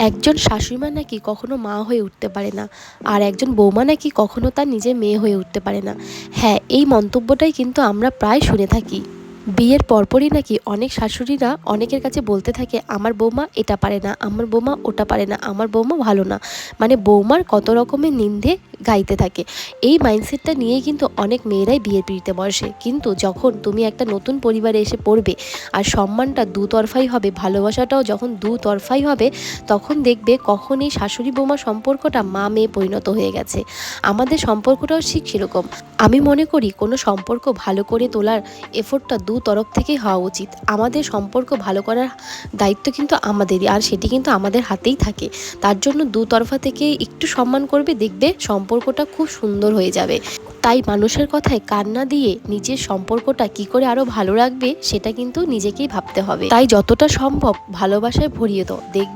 একজন শাশুড়িমা নাকি কখনো মা হয়ে উঠতে পারে না, আর একজন বৌমা নাকি কখনো তার নিজের মেয়ে হয়ে উঠতে পারে না। হ্যাঁ, এই মন্তব্যটাই কিন্তু আমরা প্রায় শুনে থাকি। বিয়ের পরপরই নাকি অনেক শাশুড়িরা অনেকের কাছে বলতে থাকে, আমার বৌমা এটা পারে না, আমার বৌমা ওটা পারে না, আমার বৌমা ভালো না। মানে বৌমার কত রকমের নিন্দে গাইতে থাকে। এই মাইন্ডসেটটা নিয়েই কিন্তু অনেক মেয়েরাই বিয়ের পিঁড়িতে বসে। কিন্তু যখন তুমি একটা নতুন পরিবারে এসে পড়বে আর সম্মানটা দুতরফাই হবে, ভালোবাসাটাও যখন দুতরফাই হবে, তখন দেখবে কখন এই শাশুড়ি বৌমা সম্পর্কটা মা মেয়ে পরিণত হয়ে গেছে। আমাদের সম্পর্কটাও ঠিক সেরকম। আমি মনে করি কোনো সম্পর্ক ভালো করে তোলার এফোর্টটা দু তরফ থেকেই হওয়া উচিত। আমাদের সম্পর্ক ভালো করার দায়িত্ব কিন্তু আমাদেরই, আর সেটি কিন্তু আমাদের হাতেই থাকে। তার জন্য দু তরফা থেকে একটু সম্মান করবে, দেখবে সম্পর্কটা খুব সুন্দর হয়ে যাবে। তাই মানুষের কথায় কান না দিয়ে নিজের সম্পর্কটা কি করে আরও ভালো রাখবে সেটা কিন্তু নিজেকেই ভাবতে হবে। তাই যতটা সম্ভব ভালোবাসায় ভরিয়ে দাও, দেখবে